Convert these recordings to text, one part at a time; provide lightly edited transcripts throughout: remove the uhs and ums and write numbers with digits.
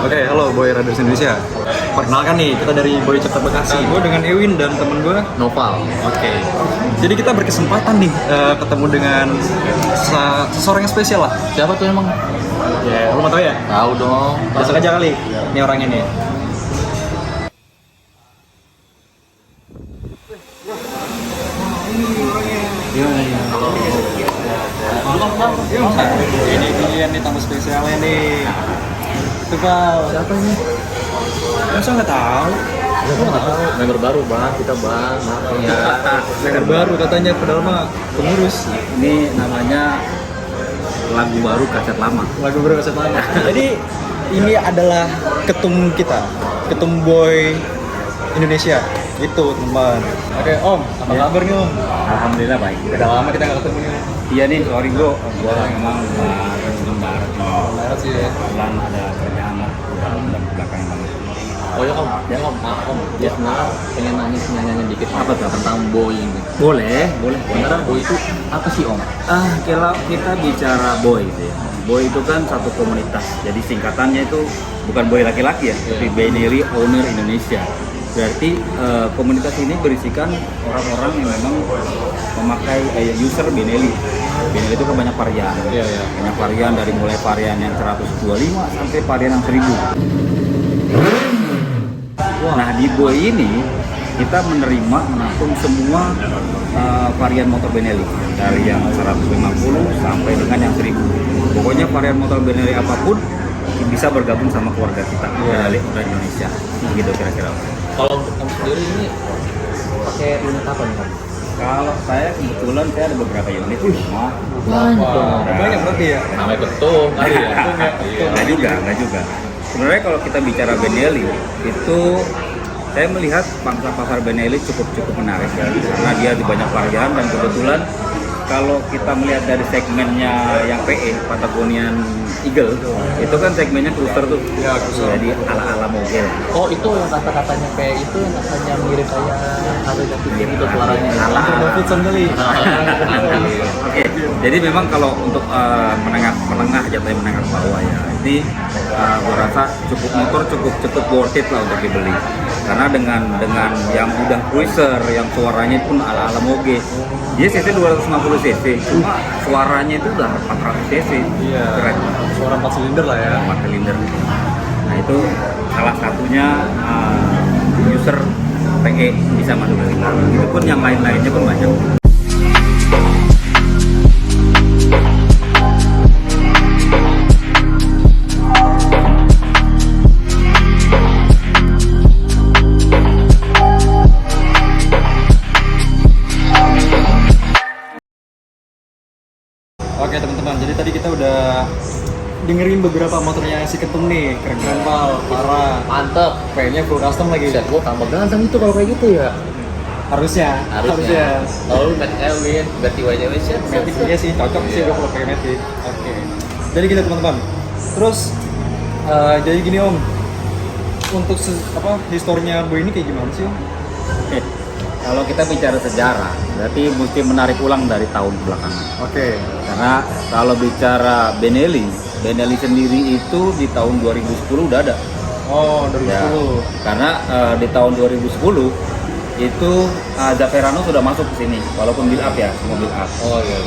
Oke, halo Boy Riders Indonesia. Perkenalkan nih, kita dari Boy Cepet Bekasi. Gue dengan Ewin dan temen gue Noval. Oke. Jadi kita berkesempatan nih ketemu dengan seseorang yang spesial lah. Siapa tuh emang? Ya, lu mau tau ya? Tahu dong. Langsung aja kali. Ini orangnya nih. Ini dia nih tamu spesialnya nih. Itu Pak. Siapa ini? Masa nggak tahu? Aku nggak tahu. Member baru bang, kita bang. Maaf ya. Member baru katanya, padahal mah pengurus. Ini namanya lagu baru kaset lama. Lagu baru kaset lama. Jadi ini adalah ketum kita, ketum Boy Indonesia. Gitu teman. Oke Om, apa kabar nih Om? Alhamdulillah baik. Udah lama kita nggak ketemu nih. Iya nih, sorry gue emang belum barat. Barat sih ya. Kebetulan ada kerjaan lah dan belakang banget. Oh ya om, maaf om. Dia sebenarnya pengen nanya dikit apa tuh tentang Boy ini. Boleh. Sebenarnya Boy itu apa sih om? Kalau kita bicara Boy gitu ya. Boy itu kan satu komunitas. Jadi singkatannya itu bukan Boy laki-laki ya, tapi Benelli Owner Indonesia. Berarti komunitas ini berisikan orang-orang yang memang memakai user Benelli. Benelli itu kan banyak varian. Banyak varian dari mulai varian yang 125 sampai varian yang 1000. Nah di Boy ini kita menampung semua varian motor Benelli dari yang 150 sampai dengan yang 1000. Pokoknya varian motor Benelli apapun bisa bergabung sama keluarga kita Benelli Owner Indonesia. Gitu kira-kira. Kalau untuk kamu sendiri ini pakai unit apa nih kamu? Kalau saya kebetulan saya ada beberapa unit di rumah. Banyak berarti ya. Namanya ketum kali ya. Nggak juga. Sebenarnya kalau kita bicara Benelli itu saya melihat pangsa pasar Benelli cukup menarik ya, karena dia di banyak varian dan kebetulan kalau kita melihat dari segmennya yang PE Patagonian Eagle itu kan segmennya cruiser tuh, Ya, cruiser. Jadi ala mogel. Oh itu yang kata-katanya kayak itu yang katanya mirip kayak ada pikir itu suaranya. David Sandali. Oke, jadi memang kalau untuk menengah jatuhnya menengah bawah ya, ini gue rasa cukup worth it lah untuk dibeli. Karena dengan yang udah cruiser, yang suaranya pun ala moge, dia cc 250 cc, cuma suaranya itu udah 400 cc. Iya. Keren. Suara 4 silinder lah ya. 4 silinder. Nah itu salah satunya user PE bisa masuk ke kita. Itu pun yang lain-lainnya pun banyak. Oke teman-teman, jadi tadi kita udah dengerin beberapa motornya si ketum nih, keren-keren pal, parah. Mantep. Kayaknya full custom lagi. Set gua tambah ganteng itu kalau kayak gitu ya. Harusnya. Kalau lu Matt Elwin ganti WJW set. Matic iya sih, cocok sih gue kalau pakai Matic. Oke. Jadi gini teman-teman. Terus jadi gini Om, untuk historinya Boy ini kayak gimana sih Om? Oke. Kalau kita bicara sejarah, berarti mesti menarik ulang dari tahun belakangan. Oke. Karena kalau bicara Benelli sendiri itu di tahun 2010 udah ada. Oh, 2010. Ya, karena di tahun 2010 itu Zaperano sudah masuk ke sini, walaupun build up ya, semua build up. Oh iya.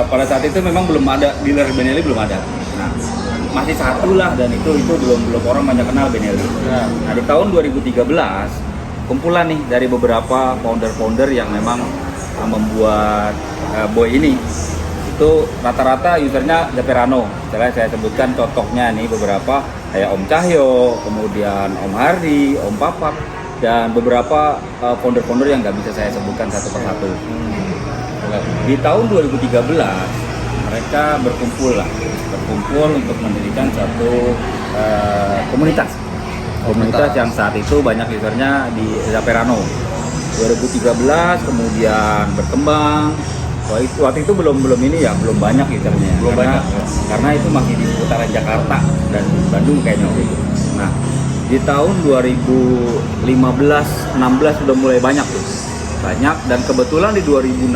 Pada saat itu memang belum ada dealer Benelli, belum ada. Nah, masih satu lah, dan itu belum orang banyak kenal Benelli. Ya. Nah di tahun 2013 kumpulan nih dari beberapa founder yang memang membuat Boy ini. Itu rata-rata usernya Zaperano. Misalnya saya sebutkan contohnya nih beberapa kayak Om Cahyo, kemudian Om Hardi, Om Papap, dan beberapa founder-founder yang nggak bisa saya sebutkan satu persatu. Di tahun 2013 mereka berkumpul untuk mendirikan satu komunitas yang saat itu banyak usernya di Zaperano. 2013 kemudian berkembang. Waktu itu belum banyak usernya. Karena itu masih di seputaran Jakarta dan Bandung kayaknya waktu itu. Nah, di tahun 2015-16 sudah mulai banyak tuh. Dan kebetulan di 2016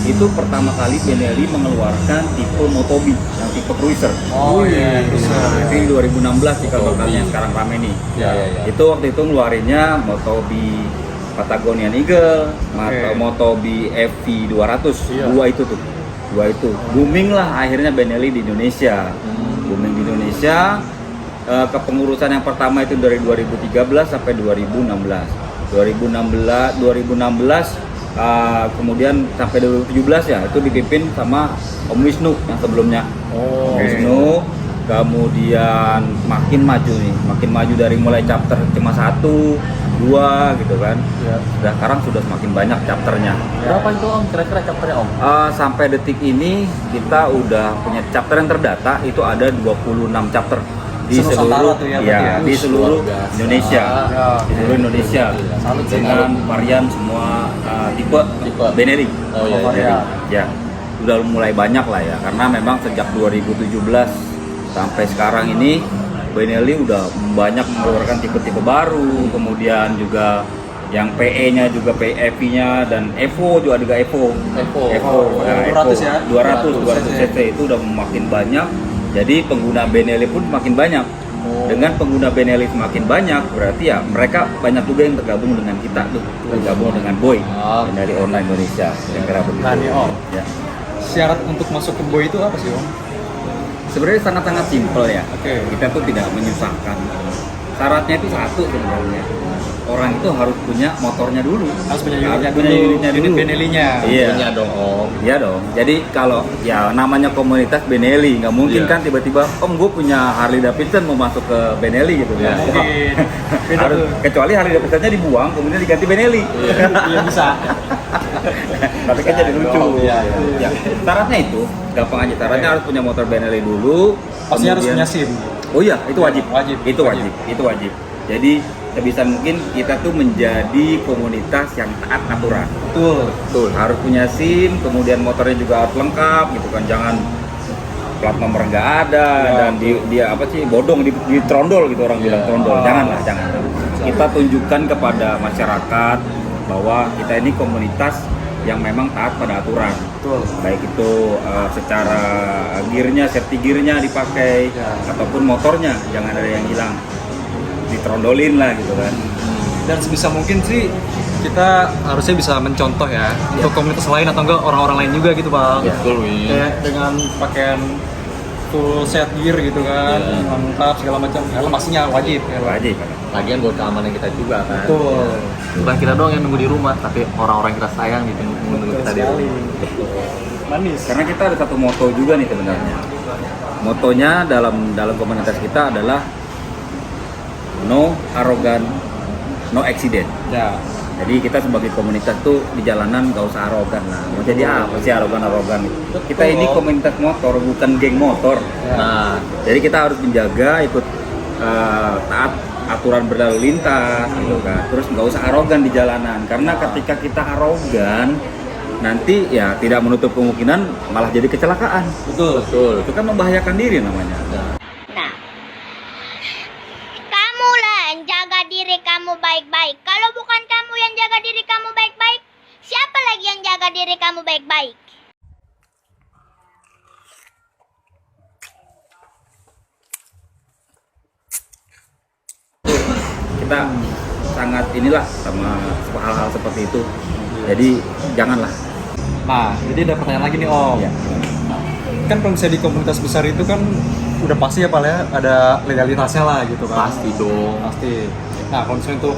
itu pertama kali Benelli mengeluarkan tipe Motobi yang tipe cruiser. Oh iya, Nah, itu 2016 sih kalau yang sekarang rame nih. Ya, ya, ya. Itu waktu itu ngeluarinnya Motobi Patagonian Eagle, Oke. Motobi FV 200, Iya. dua itu booming lah akhirnya Benelli di Indonesia. Booming di Indonesia. Kepengurusan yang pertama itu dari 2013 sampai 2016. 2016 kemudian sampai 2017 ya itu dipimpin sama Om Wisnu yang sebelumnya. Oh. Om Wisnu kemudian makin maju dari mulai chapter cuma 1, 2 gitu kan. Ya. Sekarang sudah semakin banyak chapternya. Berapa itu Om? Kira-kira chapternya Om? Sampai detik ini kita udah punya chapter yang terdata itu ada 26 chapter di Se-Nusantara seluruh tuh ya, ya, berarti ya? di seluruh Luar biasa. Indonesia. Ya. Di seluruh Indonesia Salut sih, dengan salut. varian semua tipe Tipe. Benelli. Oh, iya, iya. Jadi, ya udah mulai banyak lah ya karena memang sejak 2017 sampai sekarang ini Benelli udah banyak mengeluarkan tipe-tipe baru, kemudian juga yang PE-nya juga PEV-nya dan Evo juga ada Evo. Evo. Nah, 200 ya? 200 200 cc itu udah makin banyak. Jadi pengguna Benelli pun makin banyak. Oh. Dengan pengguna Benelli semakin banyak, berarti ya mereka banyak juga yang tergabung dengan kita tuh, tergabung dengan Boy Ah. dari online Indonesia. Kira-kira begitu. Nah, nih, Om. Ya. Syarat untuk masuk ke Boy itu apa sih Om? Sebenarnya sangat-sangat simpel ya. Oke. Kita tuh tidak menyusahkan. Syaratnya itu satu sebenarnya. Orang itu harus punya motornya dulu. Harus punya Harus unitnya punya dulu, unitnya unit dulu. Benelli-nya. Iya. Punya dong Om. Iya dong. Jadi kalau ya namanya komunitas Benelli, nggak mungkin Iya. kan tiba-tiba Om gue punya Harley Davidson mau masuk ke Benelli gitu Iya. kan. Mungkin. Beda Harus tuh. kecuali Harley Davidsonnya dibuang kemudian diganti Benelli. Iya bisa. Tapi kan jadi lucu. Iya, Ya. Syaratnya itu gampang aja. Syaratnya harus punya motor Benelli dulu. Pastinya harus kemudian- punya SIM. Oh iya, itu wajib. Wajib. Itu wajib. Itu wajib. Jadi sebisa mungkin kita tuh menjadi komunitas yang taat aturan. Betul. Harus punya SIM, kemudian motornya juga harus lengkap gitu kan. Jangan plat nomor nggak ada Ya, dan dia apa sih bodong di trondol gitu orang bilang trondol. Janganlah, jangan. Kita tunjukkan kepada masyarakat bahwa kita ini komunitas yang memang taat pada aturan. Betul. Baik itu secara gearnya, safety gearnya dipakai Ya. ataupun motornya jangan ada yang hilang, ditrondolin lah gitu kan. Dan sebisa mungkin sih kita harusnya bisa mencontoh ya untuk komunitas lain atau enggak orang-orang lain juga gitu Bang. Ya. Betul Win. Kayak dengan pakaian full set gear gitu kan, lengkap segala macam. Helm pastinya wajib. Ya, Bang. Wajib. Lagian buat keamanan kita juga kan. Betul. Bukan kita doang yang nunggu di rumah, tapi orang-orang kita sayang di nunggu kita di Sekali. rumah. Manis. Karena kita ada satu moto juga nih sebenarnya. Motonya dalam komunitas kita adalah no arrogant, no accident. Ya. Jadi kita sebagai komunitas tuh di jalanan gak usah arogan lah. Mau jadi apa sih arogan Kita ini komunitas motor bukan geng motor. Ya. Nah, Jadi kita harus menjaga ikut taat aturan berlalu lintas gitu kan. Terus nggak usah arogan di jalanan karena ketika kita arogan nanti ya tidak menutup kemungkinan malah jadi kecelakaan. Betul. betul. Itu kan membahayakan diri namanya. Nah, kamulah yang jaga diri kamu baik-baik. Kalau bukan kamu yang jaga diri kamu baik-baik, siapa lagi yang jaga diri kamu baik-baik? Kita sangat inilah sama hal-hal seperti itu. Jadi janganlah. Nah, jadi ada pertanyaan lagi nih Om. Ya. Kan kalau misalnya di komunitas besar itu kan udah pasti ya Pak ya ada legalitasnya lah gitu kan. Pasti dong. Pasti. Nah, kalau misalnya untuk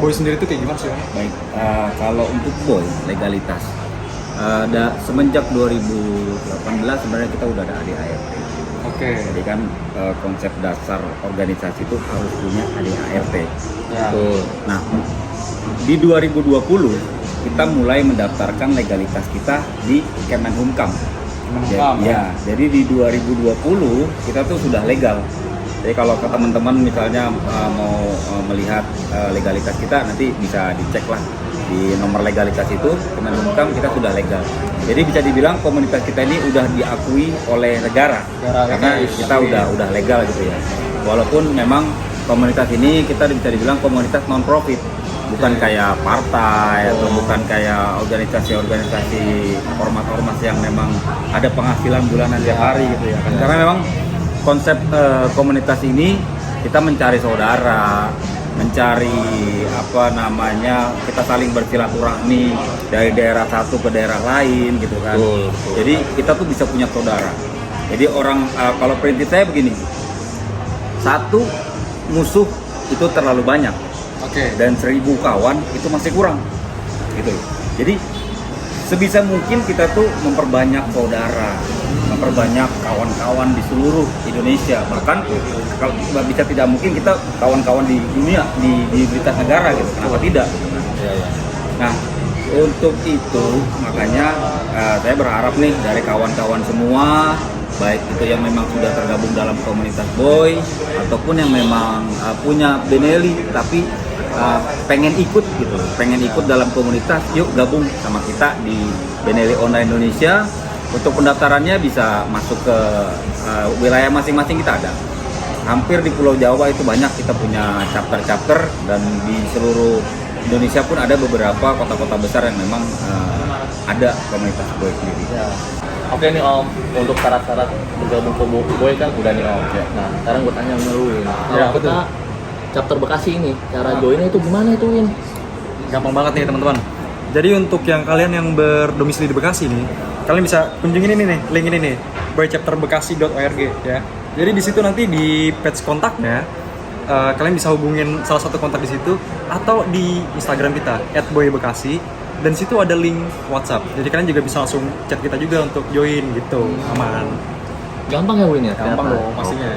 Boy sendiri itu kayak gimana sih Om? Baik, kalau untuk Boy legalitas semenjak 2018 sebenarnya kita udah ada ADART. Oke. Jadi kan konsep dasar organisasi itu harus punya ADART. Ya. Betul. Nah, di 2020 kita mulai mendaftarkan legalitas kita di Kemenhumkam. Kemenhumkam, Ya, jadi di 2020 kita tuh sudah legal. Jadi kalau ke teman-teman misalnya mau melihat legalitas kita nanti bisa dicek lah di nomor legalitas itu Kemenhumkam kita sudah legal. Jadi bisa dibilang komunitas kita ini udah diakui oleh negara karena oke. kita udah legal gitu ya. Walaupun memang komunitas ini kita bisa dibilang komunitas non profit. bukan kayak partai atau bukan kayak organisasi-organisasi ormas-ormas yang memang ada penghasilan bulanan tiap hari gitu ya kan. Karena memang konsep komunitas ini kita mencari saudara, mencari kita saling bersilaturahmi dari daerah satu ke daerah lain gitu kan. Betul. Jadi kita tuh bisa punya saudara. Jadi orang kalau prinsip saya begini, satu musuh itu terlalu banyak. Oke. Dan 1000 kawan itu masih kurang gitu loh. Jadi sebisa mungkin kita tuh memperbanyak saudara, memperbanyak kawan-kawan di seluruh Indonesia. Bahkan kalau bisa tidak mungkin kita kawan-kawan di dunia, di lintas negara gitu. Kenapa tidak? Nah, untuk itu makanya saya berharap nih dari kawan-kawan semua, baik itu yang memang sudah tergabung dalam komunitas Boy ataupun yang memang punya Benelli tapi pengen ikut dalam komunitas, yuk gabung sama kita di Benelli Online Indonesia. Untuk pendaftarannya bisa masuk ke wilayah masing-masing kita ada. Hampir di Pulau Jawa itu banyak kita punya chapter-chapter, dan di seluruh Indonesia pun ada beberapa kota-kota besar yang memang ada komunitas Boy sendiri. Ya. Oke nih Om, untuk syarat-syarat bergabung ke Boy kan udah nih Om. Nah, sekarang gue tanya sama lu Win. Kalau kita chapter Bekasi ini, cara joinnya itu gimana itu Win? Gampang banget nih teman-teman. Jadi untuk yang kalian yang berdomisili di Bekasi nih, kalian bisa kunjungin ini nih, link ini nih, boychapterbekasi.org ya. Jadi di situ nanti di page kontaknya kalian bisa hubungin salah satu kontak di situ atau di Instagram kita @boybekasi, dan situ ada link WhatsApp. Jadi kalian juga bisa langsung chat kita juga untuk join gitu, aman. Gampang ya Win ya? Gampang ternyata? dong pastinya.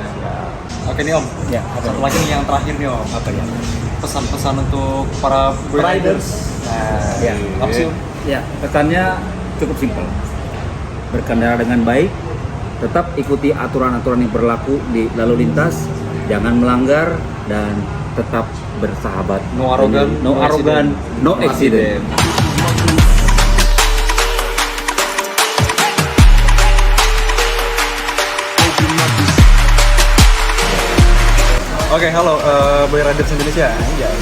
Oke nih Om, Ya, satu lagi nih yang terakhir nih Om. apa ya? Pesan-pesan untuk para boy riders. Nah, Ya, apa sih Om? Ya, pesannya cukup simpel. Berkendara dengan baik, tetap ikuti aturan-aturan yang berlaku di lalu lintas, jangan melanggar, dan tetap bersahabat. No arogan, no arogan, no accident. Oke, halo Boy Riders Indonesia. Anjay.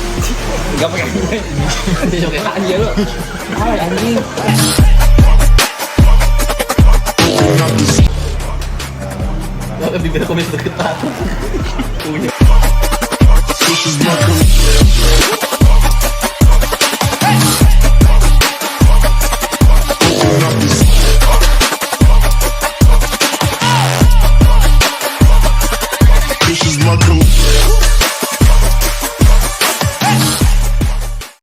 Enggak pakai gue. Oke, anjing lu. Hai anjing. Bibir komis deketan. Punya.